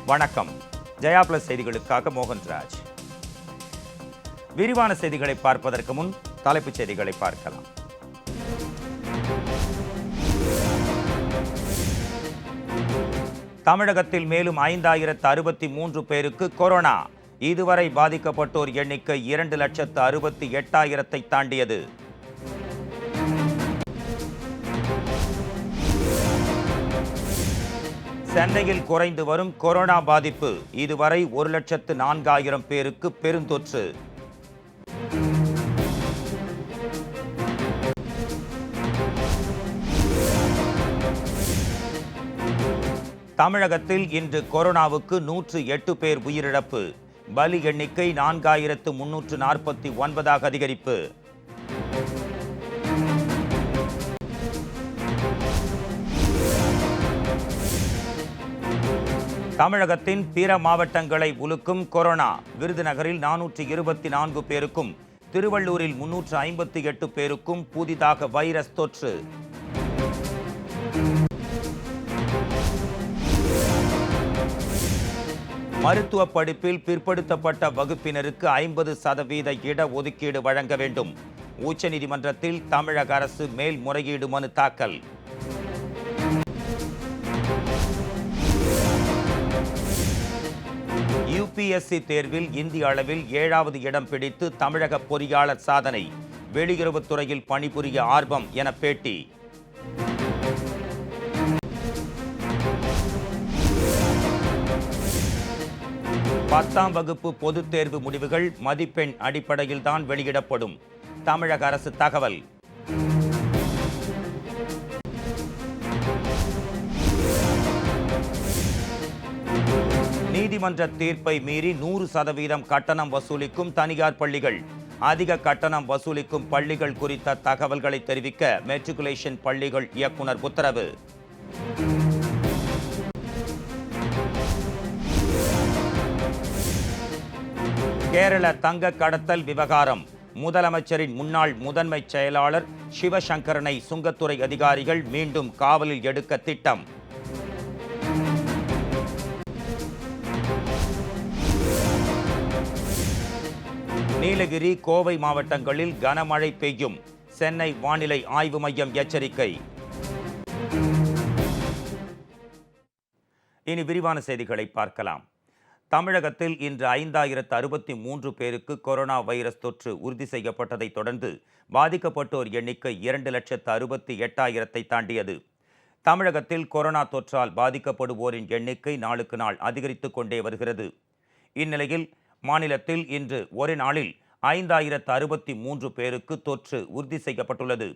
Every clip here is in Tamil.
வணக்கம். ஜெயா பிளஸ் செய்திகளுக்காக மோகன்ராஜ். விரிவான செய்திகளை பார்ப்பதற்கு முன் தலைப்புச் செய்திகளை பார்க்கலாம். தமிழகத்தில் மேலும் 5063 பேருக்கு கொரோனா. இதுவரை பாதிக்கப்பட்டோர் எண்ணிக்கை 2,68,000 தாண்டியது. சென்னையில் குறைந்து வரும் கொரோனா பாதிப்பு. இதுவரை 1,04,000 பேருக்கு பெருந்தொற்று. தமிழகத்தில் இன்று கொரோனாவுக்கு 108 பேர் உயிரிழப்பு. பலி எண்ணிக்கை 4,349 அதிகரிப்பு. தமிழகத்தின் பிற மாவட்டங்களை உலுக்கும் கொரோனா. விருதுநகரில் 424 பேருக்கும், திருவள்ளூரில் 358 பேருக்கும் புதிதாக வைரஸ் தொற்று. மருத்துவ படிப்பில் பிற்படுத்தப்பட்ட வகுப்பினருக்கு 50% இடஒதுக்கீடு வழங்க வேண்டும். உச்சநீதிமன்றத்தில் தமிழக அரசு மேல்முறையீடு மனு தாக்கல். யுபிஎஸ்சி தேர்வில் இந்திய அளவில் 7வது இடம் பிடித்து தமிழக பொறியாளர் சாதனை. வெளியுறவுத்துறையில் பணிபுரிய ஆர்வம் என பேட்டி. பத்தாம் வகுப்பு பொதுத் தேர்வு முடிவுகள் மதிப்பெண் அடிப்படையில் தான் வெளியிடப்படும். தமிழக அரசு தகவல். நீதிமன்ற தீர்ப்பை மீறி 100% கட்டணம் வசூலிக்கும் தனியார் பள்ளிகள். அதிக கட்டணம் வசூலிக்கும் பள்ளிகள் குறித்த தகவல்களை தெரிவிக்க மெட்ரிகுலேஷன் பள்ளிகள் இயக்குனர் உத்தரவு. கேரள தங்க கடத்தல் விவகாரம். முதலமைச்சரின் முன்னாள் முதன்மை செயலாளர் சிவசங்கரனை சுங்கத்துறை அதிகாரிகள் மீண்டும் காவலில் எடுக்க திட்டம். நீலகிரி, கோவை மாவட்டங்களில் கனமழை பெய்யும். சென்னை வானிலை ஆய்வு மையம் எச்சரிக்கை. இனி விரிவான செய்திகளை பார்க்கலாம். தமிழகத்தில் இன்று 5063 பேருக்கு கொரோனா வைரஸ் தொற்று உறுதி செய்யப்பட்டதை தொடர்ந்து பாதிக்கப்பட்டோர் எண்ணிக்கை 2,68,000 தாண்டியது. தமிழகத்தில் கொரோனா தொற்றால் பாதிக்கப்படுவோரின் எண்ணிக்கை நாளுக்கு நாள் அதிகரித்துக் கொண்டே வருகிறது. இந்நிலையில் மாநிலத்தில் இன்று ஒரே நாளில் 5063 பேருக்கு தொற்று உறுதி செய்யப்பட்டுள்ளது.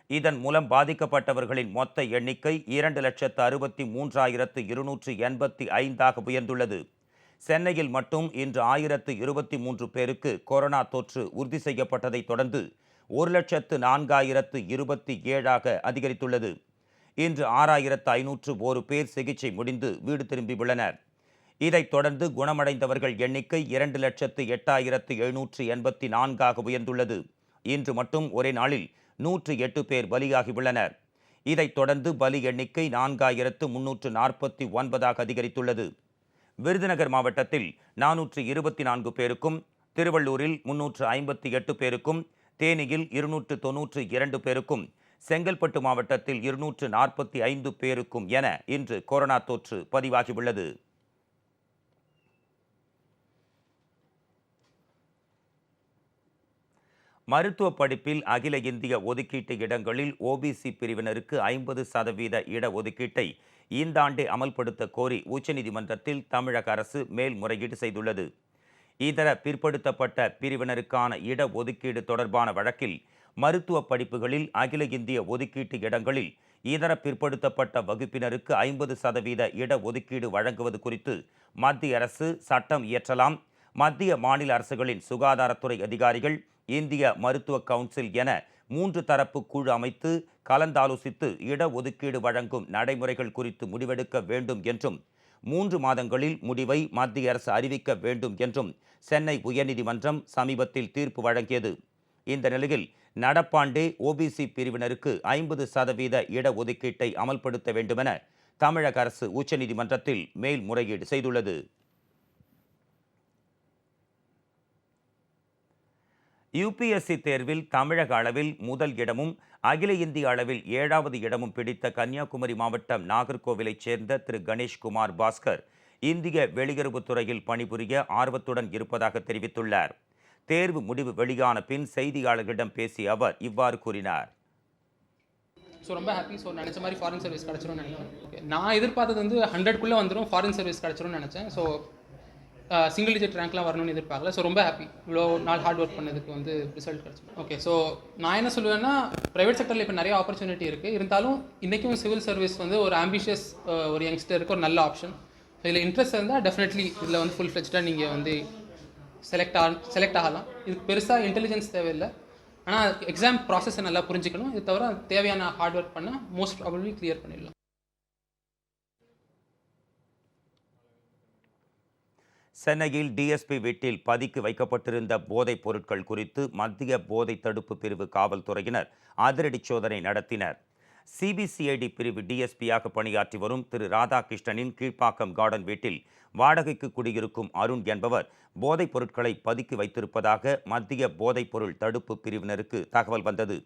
இதன் மூலம் பாதிக்கப்பட்டவர்களின் மொத்த எண்ணிக்கை 2,63,285 உயர்ந்துள்ளது. சென்னையில் மட்டும் இன்று 1023 பேருக்கு கொரோனா தொற்று உறுதி செய்யப்பட்டதை தொடர்ந்து 1,04,027 அதிகரித்துள்ளது. இன்று 6,501 பேர் சிகிச்சை முடிந்து வீடு திரும்பியுள்ளனர். இதைத் தொடர்ந்து குணமடைந்தவர்கள் எண்ணிக்கை 2,08,784 உயர்ந்துள்ளது. இன்று மட்டும் ஒரே நாளில் 108 பேர் பலியாகியுள்ளனர். இதைத் தொடர்ந்து பலி எண்ணிக்கை 4,349 அதிகரித்துள்ளது. விருதுநகர் மாவட்டத்தில் 424 பேருக்கும், திருவள்ளூரில் 358 பேருக்கும், தேனியில் 292 பேருக்கும், செங்கல்பட்டு மாவட்டத்தில் 245 பேருக்கும் என இன்று கொரோனா தொற்று பதிவாகியுள்ளது. மருத்துவ படிப்பில் அகில இந்திய ஒதுக்கீட்டு இடங்களில் ஓபிசி பிரிவினருக்கு 50% இடஒதுக்கீட்டை இந்த ஆண்டே அமல்படுத்த கோரி உச்சநீதிமன்றத்தில் தமிழக அரசு மேல்முறையீடு செய்துள்ளது. இதர பிற்படுத்தப்பட்ட பிரிவினருக்கான இடஒதுக்கீடு தொடர்பான வழக்கில் மருத்துவ படிப்புகளில் அகில இந்திய ஒதுக்கீட்டு இடங்களில் இதர பிற்படுத்தப்பட்ட வகுப்பினருக்கு 50% இடஒதுக்கீடு வழங்குவது குறித்து மத்திய அரசு சட்டம் இயற்றலாம். மத்திய மாநில அரசுகளின் சுகாதாரத்துறை அதிகாரிகள், இந்திய மருத்துவ கவுன்சில் என 3 தரப்பு குழு அமைத்து கலந்தாலோசித்து இடஒதுக்கீடு வழங்கும் நடைமுறைகள் குறித்து முடிவெடுக்க வேண்டும் என்றும், 3 மாதங்களில் முடிவை மத்திய அரசு அறிவிக்க வேண்டும் என்றும் சென்னை உயர்நீதிமன்றம் சமீபத்தில் தீர்ப்பு வழங்கியது. இந்த நிலையில் நடப்பாண்டே ஓபிசி பிரிவினருக்கு 50% இடஒதுக்கீட்டை அமல்படுத்த வேண்டுமென தமிழக அரசு உச்சநீதிமன்றத்தில் மேல்முறையீடு செய்துள்ளது. யுபிஎஸ்சி தேர்வில் தமிழக அளவில் முதல் இடமும் அகில இந்திய அளவில் 7வது இடமும் பிடித்த கன்னியாகுமரி மாவட்டம் நாகர்கோவிலைச் சேர்ந்த திரு கணேஷ்குமார் பாஸ்கர் இந்திய வெளியுறவுத்துறையில் பணிபுரிய ஆர்வத்துடன் இருப்பதாக தெரிவித்துள்ளார். தேர்வு முடிவு வெளியான பின் செய்தியாளர்களிடம் பேசிய அவர் இவ்வாறு கூறினார். ரொம்ப ஹாப்பி. நினச்ச மாதிரி ஃபாரின் சர்வீஸ் கிடச்சிரும்னு நினைக்கிறேன். நான் எதிர்பார்த்தது 100க்குள்ளே வந்துடும், ஃபாரின் சர்வீஸ் கிடச்சிரும்னு நினச்சேன். சிங்கிள் டிஜிட் ரேங்க்லாம் வரணும்னு எதிர்பார்க்கல. ரொம்ப ஹாப்பி. இவ்வளோ நாள் ஹார்ட் ஒர்க் பண்ணதுக்கு ரிசல்ட் கிடச்சிடும். ஓகே, நான் என்ன சொல்லுவேன்னா, ப்ரைவேட் செக்டரில் இப்போ நிறைய ஆப்பர்ச்சுனிட்டி இருக்குது. இருந்தாலும் இன்றைக்கும் சிவில் சர்வீஸ் ஒரு ஆம்பிஷியஸ் ஒரு யங்ஸ்டருக்கு ஒரு நல்ல ஆப்ஷன். இதில் இன்ட்ரெஸ்ட் இருந்தால் டெஃபினெட்லி இதில் ஃபுல் ஃப்ளெஜ்டாக நீங்கள் செலக்ட் ஆகலாம். இதுக்கு பெருசாக இன்டெலிஜென்ஸ் தேவையில்லை. ஆனால் எக்ஸாம் ப்ராசஸை நல்லா புரிஞ்சுக்கணும். இது தவிர தேவையான ஹார்ட் ஒர்க் பண்ணால் மோஸ்ட் ப்ராபப்லி கிளியர் பண்ணிடலாம். சென்னையில் டிஎஸ்பி வீட்டில் பதுக்கி வைக்கப்பட்டிருந்த போதைப் பொருட்கள் குறித்து மத்திய போதை தடுப்பு பிரிவு காவல்துறையினர் அதிரடி சோதனை நடத்தினர். சிபிசிஐடி பிரிவு டிஎஸ்பியாக பணியாற்றி வரும் திரு ராதாகிருஷ்ணனின் கீழ்ப்பாக்கம் கார்டன் வீட்டில் வாடகைக்கு குடியிருக்கும் அருண் என்பவர் போதைப் பொருட்களை பதுக்கி வைத்திருப்பதாக மத்திய போதைப் பொருள் தடுப்பு பிரிவினருக்கு தகவல் வந்தது.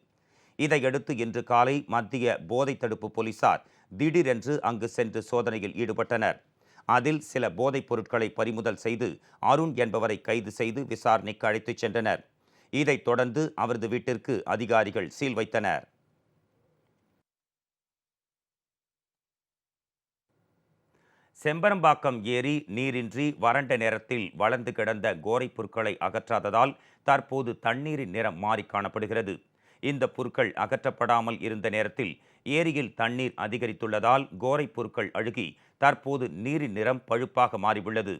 இதையடுத்து இன்று காலை மத்திய போதை தடுப்பு போலீசார் திடீரென்று அங்கு சென்று சோதனையில் ஈடுபட்டனர். அதில் சில போதைப் பொருட்களை பறிமுதல் செய்து அருண் என்பவரை கைது செய்து விசாரணைக்கு அழைத்துச் சென்றனர். இதைத் தொடர்ந்து அவரது வீட்டிற்கு அதிகாரிகள் சீல் வைத்தனர். செம்பரம்பாக்கம் ஏரி நீரின்றி வறண்ட நேரத்தில் வளர்ந்து கிடந்த கோரை புற்களை அகற்றாததால் தற்போது தண்ணீரின் நிறம் மாறி காணப்படுகிறது. இந்த புற்கள் அகற்றப்படாமல் இருந்த நேரத்தில் ஏரியில் தண்ணீர் அதிகரித்துள்ளதால் கோரை புற்கள் அழுகி தற்போது நீரின் நிறம் பழுப்பாக மாறியுள்ளது.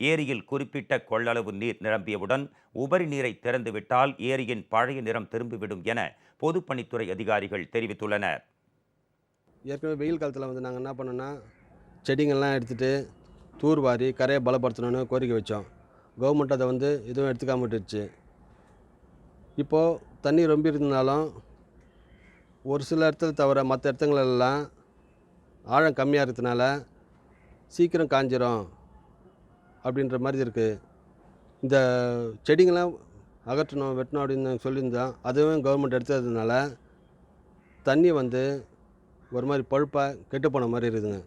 ஏரியில் குறிப்பிட்ட கொள்ளளவு நீர் நிரம்பியவுடன் உபரி நீரை திறந்துவிட்டால் ஏரியின் பழைய நிறம் திரும்பிவிடும் என பொதுப்பணித்துறை அதிகாரிகள் தெரிவித்துள்ளனர். ஏற்கனவே வெயில் காலத்தில் நாங்கள் என்ன பண்ணோன்னா, செடிங்கள்லாம் எடுத்துகிட்டு தூர்வாரி கரையை பலப்படுத்தணும்னு கோரிக்கை வச்சோம். கவர்மெண்ட் அதை எதுவும் எடுத்துக்காம விட்டுருச்சு. இப்போது தண்ணி ரொம்ப இருந்தாலும் ஒரு சில இடத்துல தவிர மற்ற இடத்துங்களெல்லாம் ஆழம் கம்மியாக இருக்கிறதுனால சீக்கிரம் காஞ்சிரும் அப்படின்ற மாதிரி இருக்குது. இந்த செடிங்கள்லாம் அகற்றணும், வெட்டணும் அப்படின்னு சொல்லியிருந்தோம். அதுவும் கவர்மெண்ட் எடுத்ததுனால தண்ணி ஒரு மாதிரி பழுப்பாக கெட்டு போன மாதிரி இருக்குதுங்க.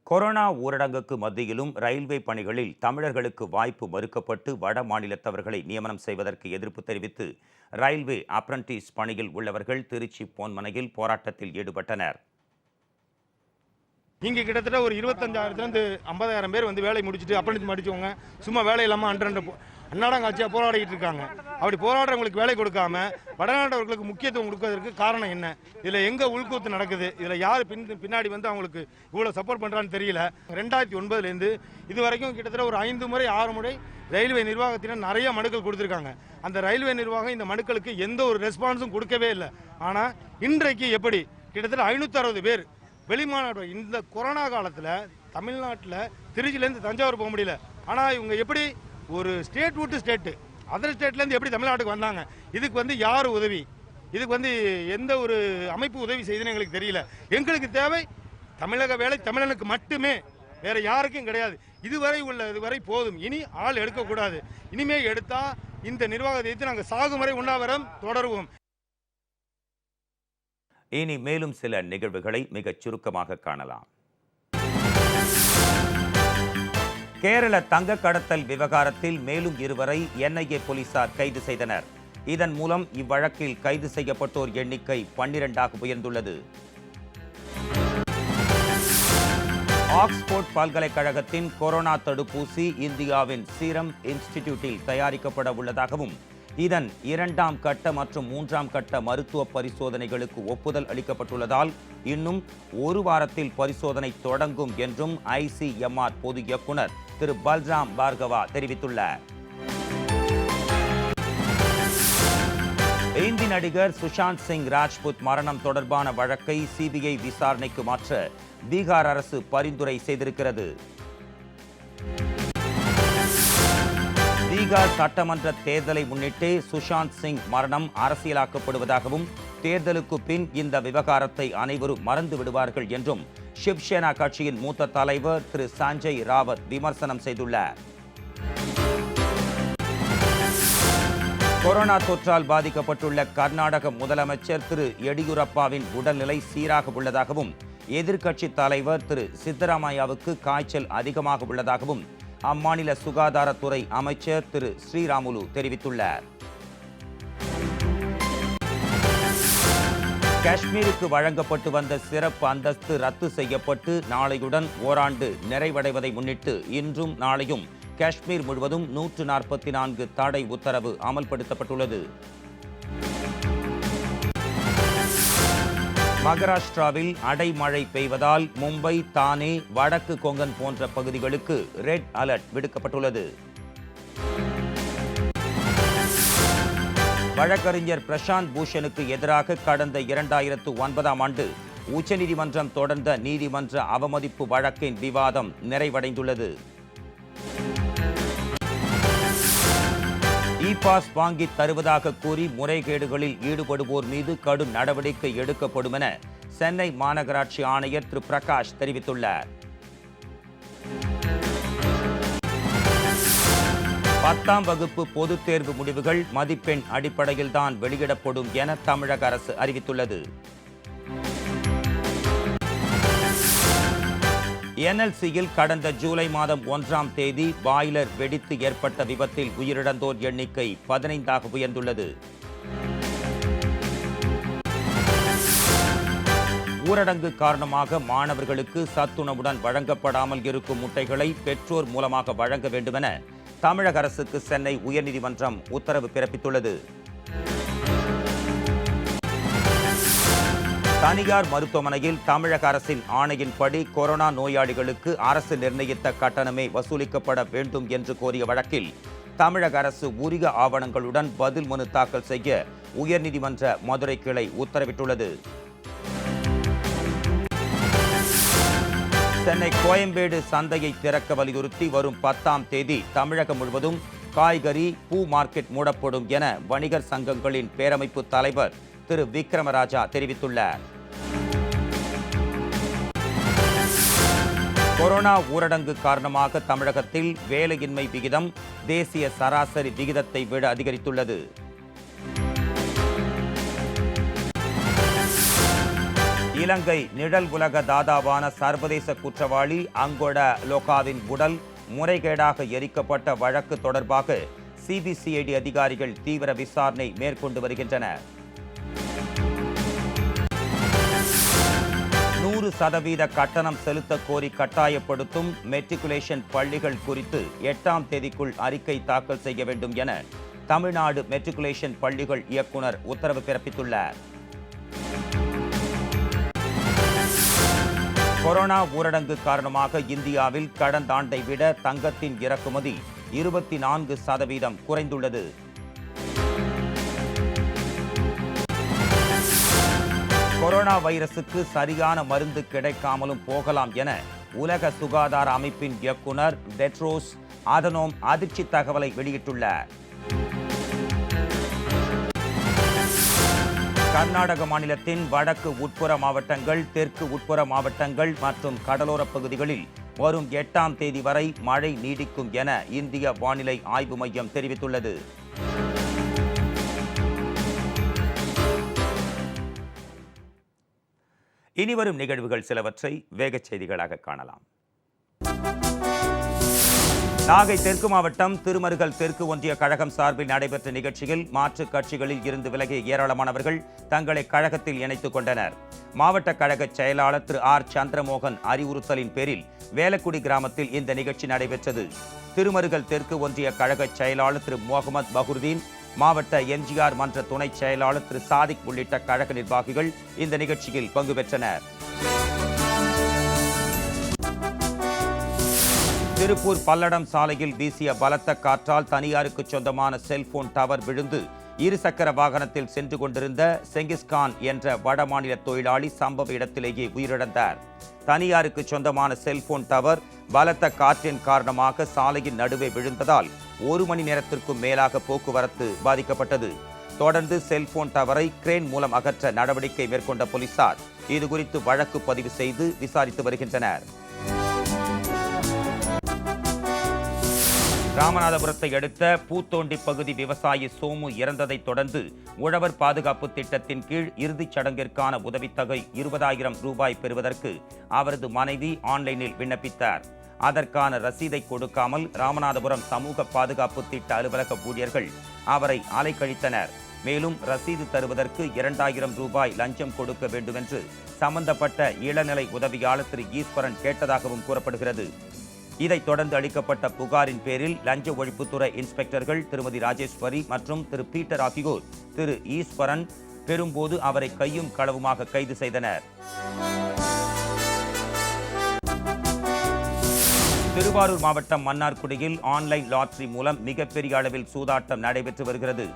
கொரோனா ஊரடங்குக்கு மத்தியிலும் ரயில்வே பணிகளில் தமிழர்களுக்கு வாய்ப்பு மறுக்கப்பட்டு வட மாநிலத்தவர்களை நியமனம் செய்வதற்கு எதிர்ப்பு தெரிவித்து ரயில்வே அப்ரண்டிஸ் பணியில் உள்ளவர்கள் திருச்சி பொன்மனையில் போராட்டத்தில் ஈடுபட்டனர். இங்கே கிட்டத்தட்ட ஒரு 25,000 50,000 பேர் வேலை முடிச்சுட்டு அப்ரண்டிஸ் முடிச்சவங்க சும்மா வேலை இல்லாமல் அன்னாடங்காட்சியாக போராடிட்டு இருக்காங்க. அப்படி போராடுறவங்களுக்கு வேலை கொடுக்காம வடநாட்டவர்களுக்கு முக்கியத்துவம் கொடுப்பதற்கு காரணம் என்ன? இதில் எங்கே உள்கூத்து நடக்குது? இதில் யார் பின்னாடி அவங்களுக்கு இவ்வளோ சப்போர்ட் பண்ணுறான்னு தெரியல. 2009 இது வரைக்கும் கிட்டத்தட்ட ஒரு 5 முறை 6 முறை ரயில்வே நிர்வாகத்தினர் நிறைய மனுக்கள் கொடுத்துருக்காங்க. அந்த ரயில்வே நிர்வாகம் இந்த மனுக்களுக்கு எந்த ஒரு ரெஸ்பான்ஸும் கொடுக்கவே இல்லை. ஆனால் இன்றைக்கு எப்படி கிட்டத்தட்ட 560 பேர் வெளிமாநாடு இந்த கொரோனா காலத்தில் தமிழ்நாட்டில் திருச்சியிலேருந்து தஞ்சாவூர் போக முடியல. ஆனால் இவங்க எப்படி ஒரு ஸ்டேட் விட்டு ஸ்டேட்டு அதர் ஸ்டேட்லேருந்து எப்படி தமிழ்நாட்டுக்கு வந்தாங்க? இதுக்கு யார் உதவி? இதுக்கு எந்த ஒரு அமைப்பு உதவி செய்துன்னு எங்களுக்கு தெரியல. எங்களுக்கு தேவை தமிழக வேலை தமிழனுக்கு மட்டுமே, வேற யாருக்கும் கிடையாது. இதுவரை போதும். இனி ஆள் எடுக்கக்கூடாது. இனிமே எடுத்தா இந்த நிர்வாகத்தை நாங்கள் சாகும் வரை உண்ணாவிரதம் தொடருவோம். இனி மேலும் சில நிகழ்வுகளை மிகச் சுருக்கமாக காணலாம். கேரள தங்க கடத்தல் விவகாரத்தில் மேலும் 2வரை என்ஐஏ போலீசார் கைது செய்தனர். இதன் மூலம் இவ்வழக்கில் கைது செய்யப்பட்டோர் எண்ணிக்கை 12ஆக உயர்ந்துள்ளது. ஆக்ஸ்போர்ட் பல்கலைக்கழகத்தின் கொரோனா தடுப்பூசி இந்தியாவின் சீரம் இன்ஸ்டிடியூட்டில் தயாரிக்கப்பட உள்ளதாகவும் இதன் 2ஆம் கட்ட மற்றும் 3ஆம் கட்ட மருத்துவ பரிசோதனைகளுக்கு ஒப்புதல் அளிக்கப்பட்டுள்ளதால் இன்னும் 1 வாரத்தில் பரிசோதனை தொடங்கும் என்றும் ஐசிஎம்ஆர் பொது இயக்குனர் திரு பல்ராம் பார்கவா தெரிவித்துள்ளார். இந்தி நடிகர் சுஷாந்த் சிங் ராஜ்புத் மரணம் தொடர்பான வழக்கை சிபிஐ விசாரணைக்கு மாற்ற பீகார் அரசு பரிந்துரை செய்திருக்கிறது. பீகார் சட்டமன்ற தேர்தலை முன்னிட்டு சுஷாந்த் சிங் மரணம் அரசியலாக்கப்படுவதாகவும் தேர்தலுக்கு பின் இந்த விவகாரத்தை அனைவரும் மறந்து விடுவார்கள் என்றும் சிவ்சேனா கட்சியின் மூத்த தலைவர் திரு சஞ்சய் ராவத் விமர்சனம் செய்துள்ளார். கொரோனா தொற்றால் பாதிக்கப்பட்டுள்ள கர்நாடக முதலமைச்சர் திரு எடியூரப்பாவின் உடல்நிலை சீராக உள்ளதாகவும் எதிர்க்கட்சித் தலைவர் திரு சித்தராமையாவுக்கு காய்ச்சல் அதிகமாக உள்ளதாகவும் அம்மாநில சுகாதாரத்துறை அமைச்சர் திரு ஸ்ரீராமுலு தெரிவித்துள்ளார். காஷ்மீருக்கு வழங்கப்பட்டு வந்த சிறப்பு அந்தஸ்து ரத்து செய்யப்பட்டு நாளையுடன் ஓராண்டு நிறைவடைவதை முன்னிட்டு இன்றும் நாளையும் காஷ்மீர் முழுவதும் 144 தடை உத்தரவு அமல்படுத்தப்பட்டுள்ளது. மகாராஷ்டிராவில் அடைமழை பெய்வதால் மும்பை, தானே, வடக்கு கொங்கன் போன்ற பகுதிகளுக்கு ரெட் அலர்ட் விடுக்கப்பட்டுள்ளது. வழக்கறிஞர் பிரசாந்த் பூஷனுக்கு எதிராக கடந்த 2009ஆம் ஆண்டு உச்சநீதிமன்றம் தொடர்ந்த நீதிமன்ற அவமதிப்பு வழக்கின் விவாதம் நிறைவடைந்துள்ளது. இ-பாஸ் வாங்கி தருவதாக கூறி முறைகேடுகளில் ஈடுபடுவோர் மீது கடும் நடவடிக்கை எடுக்கப்படும் என சென்னை மாநகராட்சி ஆணையர் திரு பிரகாஷ் தெரிவித்துள்ளார். 10ஆம் வகுப்பு பொதுத் தேர்வு முடிவுகள் மதிப்பெண் அடிப்படையில்தான் வெளியிடப்படும் என தமிழக அரசு அறிவித்துள்ளது. NLCயில் கடந்த ஜூலை மாதம் 1ஆம் தேதி பாய்லர் வெடித்து ஏற்பட்ட விபத்தில் உயிரிழந்தோர் எண்ணிக்கை 15ஆக உயர்ந்துள்ளது. ஊரடங்கு காரணமாக மாணவர்களுக்கு சத்துணவுடன் வழங்கப்படாமல் இருக்கும் முட்டைகளை பெற்றோர் மூலமாக வழங்க வேண்டுமென தமிழக அரசுக்கு சென்னை உயர்நீதிமன்றம் உத்தரவு பிறப்பித்துள்ளது. தனியார் மருத்துவமனையில் தமிழக அரசின் ஆணையின்படி கொரோனா நோயாளிகளுக்கு அரசு நிர்ணயித்த கட்டணமே வசூலிக்கப்பட வேண்டும் என்று கோரிய வழக்கில் தமிழக அரசு உரிய ஆவணங்களுடன் பதில் மனு தாக்கல் செய்ய உயர்நீதிமன்ற மதுரை கிளை உத்தரவிட்டுள்ளது. சென்னை கோயம்பேடு சந்தையை திறக்க வலியுறுத்தி வரும் 10ஆம் தேதி தமிழகம் முழுவதும் காய்கறி, பூ மார்க்கெட் மூடப்படும் என வணிகர் சங்கங்களின் பேரமைப்பு தலைவர் திரு விக்ரமராஜா தெரிவித்துள்ளார். கொரோனா ஊரடங்கு காரணமாக தமிழகத்தில் வேலையின்மை விகிதம் தேசிய சராசரி விகிதத்தை விட அதிகரித்துள்ளது. இலங்கை நிழல் உலக தாதாவான சர்வதேச குற்றவாளி அங்கொட லோகாவின் உடல் முறைகேடாக எரிக்கப்பட்ட வழக்கு தொடர்பாக சிபிசிஐடி அதிகாரிகள் தீவிர விசாரணை மேற்கொண்டு வருகின்றனர். 100% கட்டணம் செலுத்த கோரி கட்டாயப்படுத்தும் மெட்ரிகுலேஷன் பள்ளிகள் குறித்து 8ஆம் தேதிக்குள் அறிக்கை தாக்கல் செய்ய வேண்டும் என தமிழ்நாடு மெட்ரிகுலேஷன் பள்ளிகள் இயக்குனர் உத்தரவு பிறப்பித்துள்ளார். கொரோனா ஊரடங்கு காரணமாக இந்தியாவில் கடந்த ஆண்டை விட தங்கத்தின் இறக்குமதி 24% குறைந்துள்ளது. கொரோனா வைரசுக்கு சரியான மருந்து கிடைக்காமலும் போகலாம் என உலக சுகாதார அமைப்பின் இயக்குனர் டெட்ரோஸ் அதனோம் அதிர்ச்சி தகவலை வெளியிட்டுள்ளார். கர்நாடக மாநிலத்தின் வடக்கு உட்புற மாவட்டங்கள், தெற்கு உட்புற மாவட்டங்கள் மற்றும் கடலோர பகுதிகளில் வரும் 8ஆம் தேதி வரை மழை நீடிக்கும் என இந்திய வானிலை ஆய்வு மையம் தெரிவித்துள்ளது. இனிவரும் நிகழ்வுகள் சிலவற்றை வேகச் செய்திகளாக காணலாம். நாகை தெற்கு மாவட்டம் திருமருகல் தெற்கு ஒன்றிய கழகம் சார்பில் நடைபெற்ற நிகழ்ச்சியில் மாற்றுக் கட்சிகளில் இருந்து விலகிய ஏராளமானவர்கள் தங்களை கழகத்தில் இணைத்துக் கொண்டனர். மாவட்ட கழக செயலாளர் திரு ஆர் சந்திரமோகன் அறிவுறுத்தலின் பேரில் வேலக்குடி கிராமத்தில் இந்த நிகழ்ச்சி நடைபெற்றது. திருமருகல் தெற்கு ஒன்றிய கழக செயலாளர் திரு முகமது பஹுர்தீன், மாவட்ட எம்ஜிஆர் மன்ற துணை செயலாளர் திரு சாதிக் உள்ளிட்ட கழக நிர்வாகிகள் இந்த நிகழ்ச்சியில் பங்கு பெற்றனர். திருப்பூர் பல்லடம் சாலையில் வீசிய பலத்த காற்றால் தனியாருக்கு சொந்தமான செல்போன் டவர் விழுந்து இருசக்கர வாகனத்தில் சென்று கொண்டிருந்த செங்கிஸ்கான் என்ற வடமாநில தொழிலாளி சம்பவ இடத்திலேயே உயிரிழந்தார். தனியாருக்கு சொந்தமான செல்போன் டவர் பலத்த காற்றின் காரணமாக சாலையின் நடுவே விழுந்ததால் 1 மணி நேரத்திற்கும் மேலாக போக்குவரத்து பாதிக்கப்பட்டது. தொடர்ந்து செல்போன் டவரை கிரேன் மூலம் அகற்ற நடவடிக்கை மேற்கொண்ட போலீசார் இதுகுறித்து வழக்கு பதிவு செய்து விசாரித்து வருகின்றனர். ராமநாதபுரத்தை அடுத்த பூத்தோண்டி பகுதி விவசாயி சோமு இறந்ததை தொடர்ந்து உழவர் பாதுகாப்பு திட்டத்தின் கீழ் இறுதிச் சடங்கிற்கான உதவித்தொகை 20,000 ரூபாய் பெறுவதற்கு அவரது மனைவி ஆன்லைனில் விண்ணப்பித்தார். அதற்கான ரசீதை கொடுக்காமல் ராமநாதபுரம் சமூக பாதுகாப்பு திட்ட அலுவலக ஊழியர்கள் அவரை அலைக்கழித்தனர். மேலும் ரசீது தருவதற்கு 2,000 ரூபாய் லஞ்சம் கொடுக்க வேண்டுமென்று சம்பந்தப்பட்ட இளநிலை உதவியாளர் திரு ஈஸ்வரன் கேட்டதாகவும் கூறப்படுகிறது. இதைத் தொடர்ந்து அளிக்கப்பட்ட புகாரின் பேரில் லஞ்ச ஒழிப்புத்துறை இன்ஸ்பெக்டர்கள் திருமதி ராஜேஸ்வரி மற்றும் திரு பீட்டர் ஆகியோர் திரு ஈஸ்வரன் பெறும்போது அவரை கையும் களவுமாக கைது செய்தனர். திருவாரூர் மாவட்டம் மன்னார்குடியில் ஆன்லைன் லாட்டரி மூலம் மிகப்பெரிய அளவில் சூதாட்டம் நடைபெற்று வருகிறது.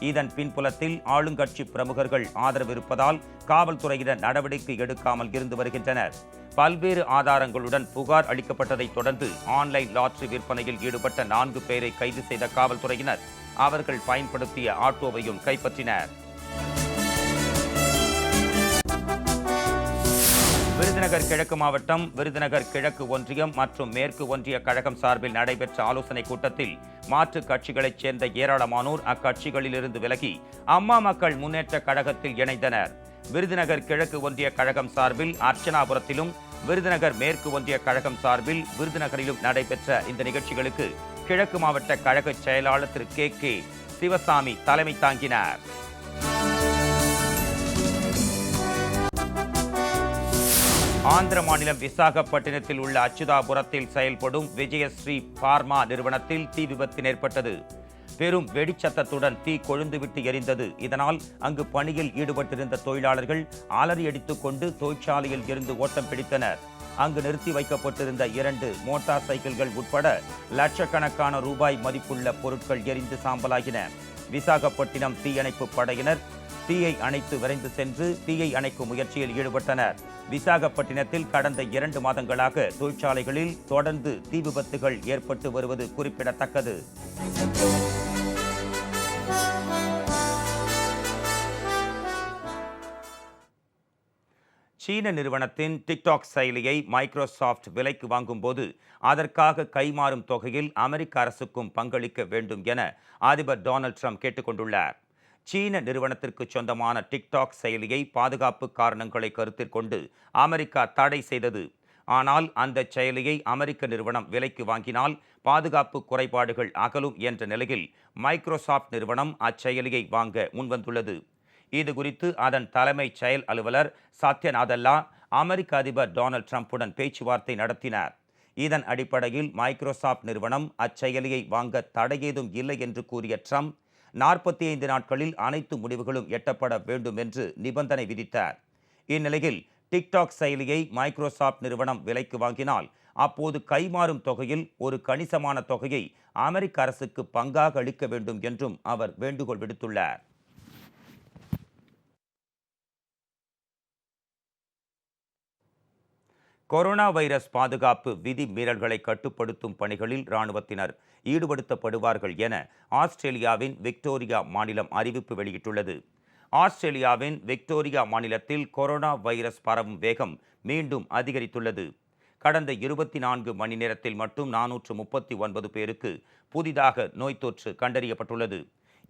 இதன் பின்புலத்தில் ஆளுங்கட்சி பிரமுகர்கள் ஆதரவு இருப்பதால் காவல்துறையினர் நடவடிக்கை எடுக்காமல் இருந்து வருகின்றனர். பல்வேறு ஆதாரங்களுடன் புகார் அளிக்கப்பட்டதை தொடர்ந்து ஆன்லைன் லாட்டரி விற்பனையில் ஈடுபட்ட 4 பேரை கைது செய்த காவல்துறையினர் அவர்கள் பயன்படுத்திய ஆட்டோவையும் கைப்பற்றினர். விருதுநகர் கிழக்கு மாவட்டம் விருதுநகர் கிழக்கு ஒன்றியம் மற்றும் மேற்கு ஒன்றிய கழகம் சார்பில் நடைபெற்ற ஆலோசனைக் கூட்டத்தில் மாற்றுக் கட்சிகளைச் சேர்ந்த ஏராளமானோர் அக்கட்சிகளிலிருந்து விலகி அம்மா மக்கள் முன்னேற்ற கழகத்தில் இணைந்தனர். விருதுநகர் கிழக்கு ஒன்றிய கழகம் சார்பில் அர்ச்சனாபுரத்திலும் விருதுநகர் மேற்கு ஒன்றிய கழகம் சார்பில் விருதுநகரிலும் நடைபெற்ற இந்த நிகழ்ச்சிகளுக்கு கிழக்கு மாவட்ட கழக செயலாளர் திரு கே சிவசாமி தலைமை தாங்கினார். ஆந்திர மாநிலம் விசாகப்பட்டினத்தில் உள்ள அச்சுதாபுரத்தில் செயல்படும் விஜயஸ்ரீ பார்மா நிறுவனத்தில் தீ விபத்து ஏற்பட்டது. பெரும் வெடிச்சத்தத்துடன் தீ கொழுந்துவிட்டு எரிந்தது. இதனால் அங்கு பணியில் ஈடுபட்டிருந்த தொழிலாளர்கள் அலறி அடித்துக் கொண்டு தொழிற்சாலையில் இருந்து ஓட்டம் பிடித்தனர். அங்கு நிறுத்தி வைக்கப்பட்டிருந்த 2 மோட்டார் சைக்கிள்கள் உட்பட லட்சக்கணக்கான ரூபாய் மதிப்புள்ள பொருட்கள் எரிந்து சாம்பலாகின. விசாகப்பட்டினம் தீயணைப்பு படையினர் தீயை அணைத்து விரைந்து சென்று தீயை அணைக்கும் முயற்சியில் ஈடுபட்டனர். விசாகப்பட்டினத்தில் கடந்த 2 மாதங்களாக தொழிற்சாலைகளில் தொடர்ந்து தீ விபத்துகள் ஏற்பட்டு வருவது குறிப்பிடத்தக்கது. சீன நிறுவனத்தின் டிக்டாக் செயலியை மைக்ரோசாஃப்ட் விலைக்கு வாங்கும்போது அதற்காக கைமாறும் தொகையில் அமெரிக்க அரசுக்கும் பங்களிக்க வேண்டும் என அதிபர் டொனால்ட் ட்ரம்ப் கேட்டுக்கொண்டுள்ளார். சீன நிறுவனத்திற்கு சொந்தமான டிக்டாக் செயலியை பாதுகாப்பு காரணங்களை கருத்தில் கொண்டு அமெரிக்கா தடை செய்தது. ஆனால் அந்த செயலியை அமெரிக்க நிறுவனம் விலைக்கு வாங்கினால் பாதுகாப்பு குறைபாடுகள் அகலும் என்ற நிலையில் மைக்ரோசாஃப்ட் நிறுவனம் அச்செயலியை வாங்க முன்வந்துள்ளது. இது குறித்து அதன் தலைமை செயல் அலுவலர் சத்ய நாதல்லா அமெரிக்க அதிபர் டொனால்ட் ட்ரம்புடன் பேச்சுவார்த்தை நடத்தினார். இதன் அடிப்படையில் மைக்ரோசாஃப்ட் நிறுவனம் அச்செயலியை வாங்க தடையேதும் இல்லை என்று கூறிய ட்ரம்ப் 45 நாட்களில் அனைத்து முடிவுகளும் எட்டப்பட வேண்டும் என்று நிபந்தனை விதித்தார். இந்நிலையில் டிக்டாக் செயலியை மைக்ரோசாஃப்ட் நிறுவனம் விலைக்கு வாங்கினால் அப்போது கைமாறும் தொகையில் ஒரு கணிசமான தொகையை அமெரிக்க அரசுக்கு பங்காக அளிக்க வேண்டும் என்றும் அவர் வேண்டுகோள் விடுத்துள்ளார். கொரோனா வைரஸ் பாதுகாப்பு விதி மீறல்களை கட்டுப்படுத்தும் பணிகளில் இராணுவத்தினர் ஈடுபடுத்தப்படுவார்கள் என ஆஸ்திரேலியாவின் விக்டோரியா மாநிலம் அறிவிப்பு வெளியிட்டுள்ளது. ஆஸ்திரேலியாவின் விக்டோரியா மாநிலத்தில் கொரோனா வைரஸ் பரவும் வேகம் மீண்டும் அதிகரித்துள்ளது. கடந்த 24 மணி நேரத்தில் மட்டும் 439 பேருக்கு புதிதாக நோய் தொற்று கண்டறியப்பட்டுள்ளது.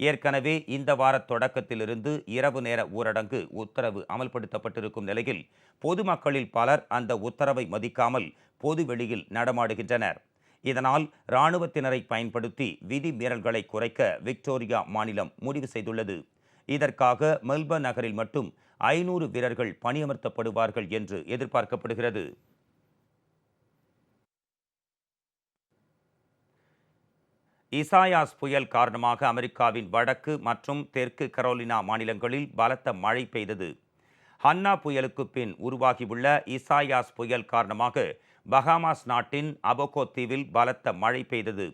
ஏற்கனவே இந்த வார தொடக்கத்திலிருந்து இரவு நேர ஊரடங்கு உத்தரவு அமல்படுத்தப்பட்டிருக்கும் நிலையில் பொதுமக்களில் பலர் அந்த உத்தரவை மதிக்காமல் பொதுவெளியில் நடமாடுகின்றனர். இதனால் இராணுவத்தினரை பயன்படுத்தி விதி மீறல்களை குறைக்க விக்டோரியா மாநிலம் முடிவு செய்துள்ளது. இதற்காக மெல்பர்ன் நகரில் மட்டும் 500 வீரர்கள் பணியமர்த்தப்படுவார்கள் என்று எதிர்பார்க்கப்படுகிறது. இசாயாஸ் புயல் காரணமாக அமெரிக்காவின் வடக்கு மற்றும் தெற்கு கரோலினா மாநிலங்களில் பலத்த மழை பெய்தது. ஹன்னா புயலுக்கு பின் உருவாகியுள்ள இசாயாஸ் புயல் காரணமாக பஹாமாஸ் நாட்டின் அபோகோ தீவில் பலத்த மழை பெய்தது.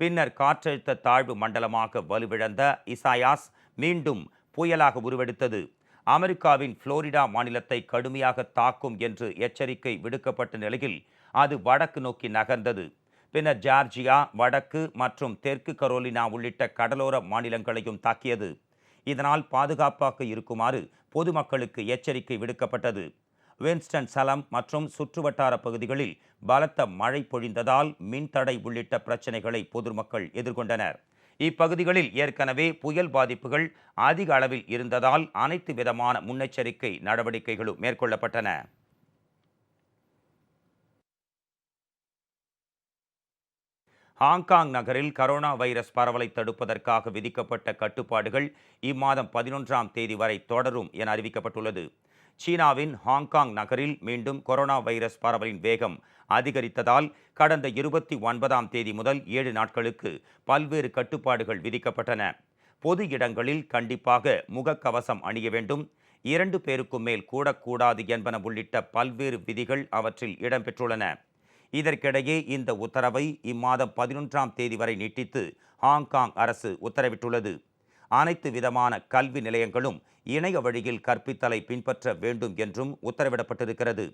பின்னர் காற்றழுத்த தாழ்வு மண்டலமாக வலுவிழந்த இசாயாஸ் மீண்டும் புயலாக உருவெடுத்தது. அமெரிக்காவின் புளோரிடா மாநிலத்தை கடுமையாக தாக்கும் என்று எச்சரிக்கை விடுக்கப்பட்ட நிலையில் அது வடக்கு நோக்கி நகர்ந்தது. பின்னர் ஜார்ஜியா, வடக்கு மற்றும் தெற்கு கரோலினா உள்ளிட்ட கடலோர மாநிலங்களையும் தாக்கியது. இதனால் பாதுகாப்பாக இருக்குமாறு பொதுமக்களுக்கு எச்சரிக்கை விடுக்கப்பட்டது. வின்ஸ்டன் சலம் மற்றும் சுற்றுவட்டார பகுதிகளில் பலத்த மழை பொழிந்ததால் மின்தடை உள்ளிட்ட பிரச்சனைகளை பொதுமக்கள் எதிர்கொண்டனர். இப்பகுதிகளில் ஏற்கனவே புயல் பாதிப்புகள் அதிக அளவில் இருந்ததால் அனைத்து விதமான முன்னெச்சரிக்கை நடவடிக்கைகளும் மேற்கொள்ளப்பட்டன. ஹாங்காங் நகரில் கரோனா வைரஸ் பரவலை தடுப்பதற்காக விதிக்கப்பட்ட கட்டுப்பாடுகள் இம்மாதம் 11ஆம் தேதி வரை தொடரும் என அறிவிக்கப்பட்டுள்ளது. சீனாவின் ஹாங்காங் நகரில் மீண்டும் கொரோனா வைரஸ் பரவலின் வேகம் அதிகரித்ததால் கடந்த 29ஆம் தேதி முதல் 7 நாட்களுக்கு பல்வேறு கட்டுப்பாடுகள் விதிக்கப்பட்டன. பொது இடங்களில் கண்டிப்பாக முகக்கவசம் அணிய வேண்டும், 2 பேருக்கும் மேல் கூடக்கூடாது என்பன உள்ளிட்ட பல்வேறு விதிகள் அவற்றில் இடம்பெற்றுள்ளன. இதற்கிடையே இந்த உத்தரவை இம்மாதம் 11ஆம் தேதி வரை நீட்டித்து ஹாங்காங் அரசு உத்தரவிட்டுள்ளது. அனைத்து விதமான கல்வி நிலையங்களும் இணைய வழியில் கற்பித்தலை பின்பற்ற வேண்டும் என்றும் உத்தரவிடப்பட்டிருக்கிறது.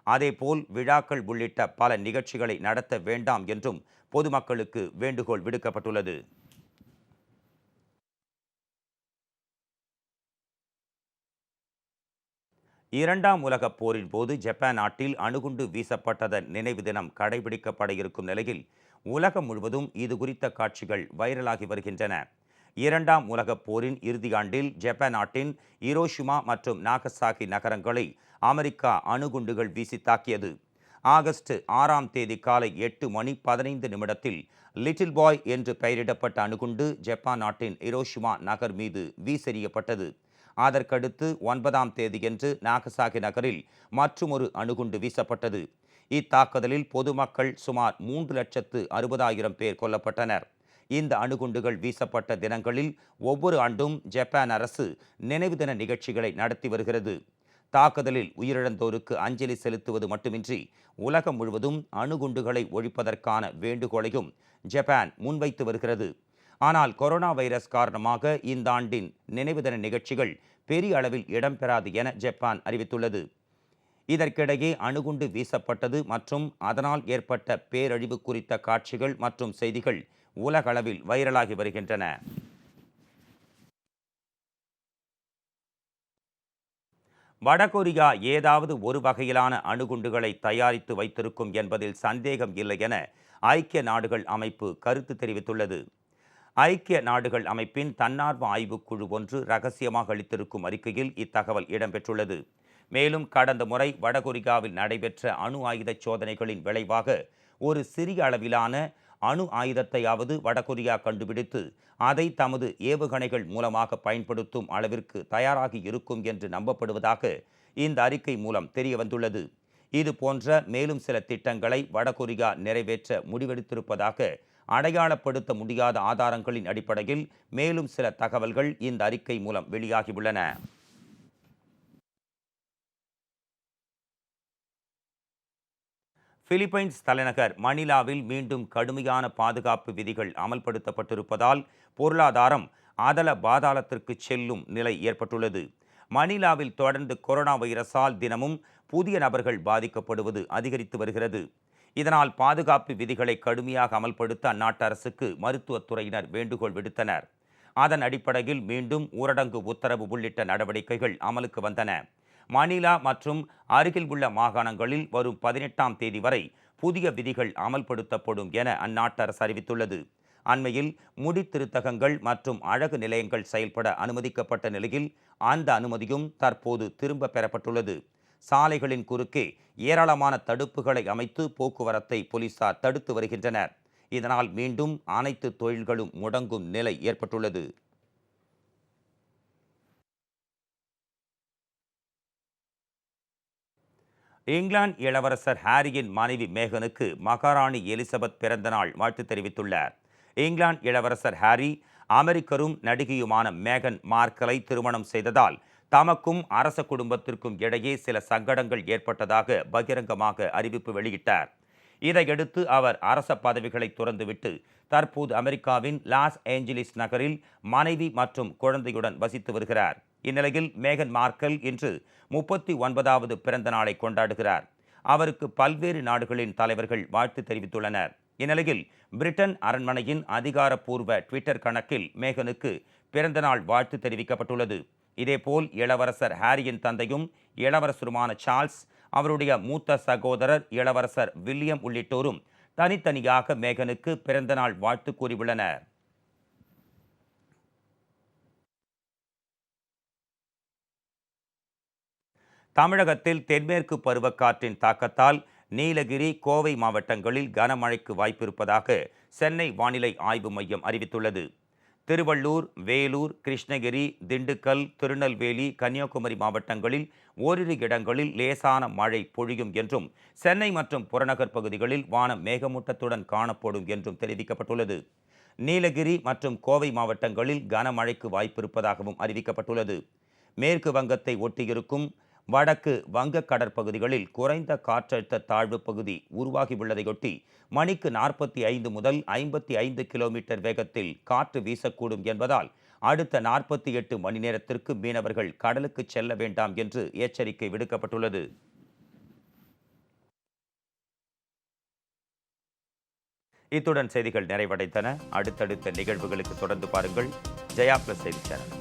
அதேபோல் விழாக்கள் உள்ளிட்ட பல நிகழ்ச்சிகளை நடத்த வேண்டாம் என்றும் பொதுமக்களுக்கு வேண்டுகோள் விடுக்கப்பட்டுள்ளது. இரண்டாம் உலகப் போரின் போது ஜப்பான் நாட்டில் அணுகுண்டு வீசப்பட்டதன் நினைவு தினம் கடைபிடிக்கப்பட இருக்கும் நிலையில் உலகம் முழுவதும் இது குறித்த காட்சிகள் வைரலாகி வருகின்றன. இரண்டாம் உலகப் போரின் இறுதியாண்டில் ஜப்பான் நாட்டின் ஹிரோஷிமா மற்றும் நாகசாகி நகரங்களை அமெரிக்கா அணுகுண்டுகள் வீசி தாக்கியது. ஆகஸ்ட் 6ஆம் தேதி காலை 8:15 லிட்டில் பாய் என்று பெயரிடப்பட்ட அணுகுண்டு ஜப்பான் நாட்டின் ஹிரோஷிமா நகர் மீது வீசெறியப்பட்டது. அதற்கடுத்து 9ஆம் தேதியன்று நாகசாகி நகரில் மற்றுமொரு அணுகுண்டு வீசப்பட்டது. இத்தாக்குதலில் பொதுமக்கள் சுமார் 3,60,000 பேர் கொல்லப்பட்டனர். இந்த அணுகுண்டுகள் வீசப்பட்ட தினங்களில் ஒவ்வொரு ஆண்டும் ஜப்பான் அரசு நினைவு தின நிகழ்ச்சிகளை நடத்தி வருகிறது. தாக்குதலில் உயிரிழந்தோருக்கு அஞ்சலி செலுத்துவது மட்டுமின்றி உலகம் முழுவதும் அணுகுண்டுகளை ஒழிப்பதற்கான வேண்டுகோளையும் ஜப்பான் முன்வைத்து வருகிறது. ஆனால் கொரோனா வைரஸ் காரணமாக இந்த ஆண்டின் நினைவு தின நிகழ்ச்சிகள் பெரிய அளவில் இடம்பெறாது என ஜப்பான் அறிவித்துள்ளது. இதற்கிடையே அணுகுண்டு வீசப்பட்டது மற்றும் அதனால் ஏற்பட்ட பேரழிவு குறித்த காட்சிகள் மற்றும் செய்திகள் உலகளவில் வைரலாகி வருகின்றன. வடகொரியா ஏதாவது ஒரு வகையிலான அணுகுண்டுகளை தயாரித்து வைத்திருக்கும் என்பதில் சந்தேகம் இல்லை என ஐக்கிய நாடுகள் அமைப்பு கருத்து தெரிவித்துள்ளது. ஐக்கிய நாடுகள் அமைப்பின் தன்னார்வ ஆய்வுக்குழு ஒன்று ரகசியமாக அளித்திருக்கும் அறிக்கையில் இத்தகவல் இடம்பெற்றுள்ளது. மேலும் கடந்த முறை வடகொரியாவில் நடைபெற்ற அணு ஆயுத சோதனைகளின் விளைவாக ஒரு சிறிய அளவிலான அணு ஆயுதத்தையாவது வடகொரியா கண்டுபிடித்து அதை தமது ஏவுகணைகள் மூலமாக பயன்படுத்தும் அளவிற்கு தயாராகி இருக்கும் என்று நம்பப்படுவதாக இந்த அறிக்கை மூலம் தெரிய வந்துள்ளது. இது போன்ற மேலும் சில திட்டங்களை வடகொரியா நிறைவேற்ற முடிவெடுத்திருப்பதாக அடையாளப்படுத்த முடியாத ஆதாரங்களின் அடிப்படையில் மேலும் சில தகவல்கள் இந்த அறிக்கை மூலம் வெளியாகியுள்ளன. பிலிப்பைன்ஸ் தலைநகர் மணிலாவில் மீண்டும் கடுமையான பாதுகாப்பு விதிகள் அமல்படுத்தப்பட்டிருப்பதால் பொருளாதாரம் அதல பாதாளத்திற்கு செல்லும் நிலை ஏற்பட்டுள்ளது. மணிலாவில் தொடர்ந்து கொரோனா வைரஸால் தினமும் புதிய நபர்கள் பாதிக்கப்படுவது அதிகரித்து வருகிறது. இதனால் பாதுகாப்பு விதிகளை கடுமையாக அமல்படுத்த அந்நாட்டு அரசுக்கு மருத்துவத்துறையினர் வேண்டுகோள் விடுத்தனர். அதன் அடிப்படையில் மீண்டும் ஊரடங்கு உத்தரவு உள்ளிட்ட நடவடிக்கைகள் அமலுக்கு வந்தன. மணிலா மற்றும் அருகில் உள்ள மாகாணங்களில் வரும் 18ஆம் தேதி வரை புதிய விதிகள் அமல்படுத்தப்படும் என அந்நாட்டு அரசு அறிவித்துள்ளது. அண்மையில் முடி திருத்தகங்கள் மற்றும் அழகு நிலையங்கள் செயல்பட அனுமதிக்கப்பட்ட நிலையில் அந்த அனுமதியும் தற்போது திரும்ப பெறப்பட்டுள்ளது. சாலைகளின் குறுக்கே ஏராளமான தடுப்புகளை அமைத்து போக்குவரத்தை போலீசார் தடுத்து வருகின்றனர். இதனால் மீண்டும் அனைத்து தொழில்களும் முடங்கும் நிலை ஏற்பட்டுள்ளது. இங்கிலாந்து இளவரசர் ஹாரியின் மனைவி மேகனுக்கு மகாராணி எலிசபெத் பிறந்தநாள் வாழ்த்து தெரிவித்துள்ளார். இங்கிலாந்து இளவரசர் ஹாரி அமெரிக்கரும் நடிகையுமான மேகன் மார்க்கலை திருமணம் செய்ததால் தமக்கும் அரச குடும்பத்திற்கும் இடையே சில சங்கடங்கள் ஏற்பட்டதாக பகிரங்கமாக அறிவிப்பு வெளியிட்டார். இதையடுத்து அவர் அரச பதவிகளை துறந்துவிட்டு தற்போது அமெரிக்காவின் லாஸ் ஏஞ்சலிஸ் நகரில் மனைவி மற்றும் குழந்தையுடன் வசித்து வருகிறார். இந்நிலையில் மேகன் மார்க்கல் இன்று 39வது பிறந்த நாளை கொண்டாடுகிறார். அவருக்கு பல்வேறு நாடுகளின் தலைவர்கள் வாழ்த்து தெரிவித்துள்ளனர். இந்நிலையில் பிரிட்டன் அரண்மனையின் அதிகாரப்பூர்வ ட்விட்டர் கணக்கில் மேகனுக்கு பிறந்தநாள் வாழ்த்து தெரிவிக்கப்பட்டுள்ளது. இதேபோல் இளவரசர் ஹாரியின் தந்தையும் இளவரசருமான சார்ல்ஸ், அவருடைய மூத்த சகோதரர் இளவரசர் வில்லியம் உள்ளிட்டோரும் தனித்தனியாக மேகனுக்கு பிறந்தநாள் வாழ்த்து கூறியுள்ளனர். தமிழகத்தில் தென்மேற்கு பருவக்காற்றின் தாக்கத்தால் நீலகிரி, கோவை மாவட்டங்களில் கனமழைக்கு வாய்ப்பிருப்பதாக சென்னை வானிலை ஆய்வு மையம் அறிவித்துள்ளது. திருவள்ளூர், வேலூர், கிருஷ்ணகிரி, திண்டுக்கல், திருநெல்வேலி, கன்னியாகுமரி மாவட்டங்களில் ஓரிரு இடங்களில் லேசான மழை பொழியும் என்றும், சென்னை மற்றும் புறநகர் பகுதிகளில் வானம் மேகமூட்டத்துடன் காணப்படும் என்றும் தெரிவிக்கப்பட்டுள்ளது. நீலகிரி மற்றும் கோவை மாவட்டங்களில் கனமழைக்கு வாய்ப்பிருப்பதாகவும் அறிவிக்கப்பட்டுள்ளது. மேற்கு வங்கத்தை ஒட்டியிருக்கும் வடக்கு வங்க கடற்பகுதிகளில் குறைந்த காற்றழுத்த தாழ்வு பகுதி உருவாகியுள்ளதையொட்டி மணிக்கு 45 முதல் 55 கிலோமீட்டர் வேகத்தில் காற்று வீசக்கூடும் என்பதால் அடுத்த 48 மணி நேரத்திற்கு மீனவர்கள் கடலுக்கு செல்ல வேண்டாம் என்று எச்சரிக்கை விடுக்கப்பட்டுள்ளது. இத்துடன் செய்திகள் நிறைவடைந்தன. அடுத்தடுத்த நிகழ்வுகளுக்கு தொடர்ந்து பாருங்கள் ஜெயா பிளஸ் செய்தி சேனல்.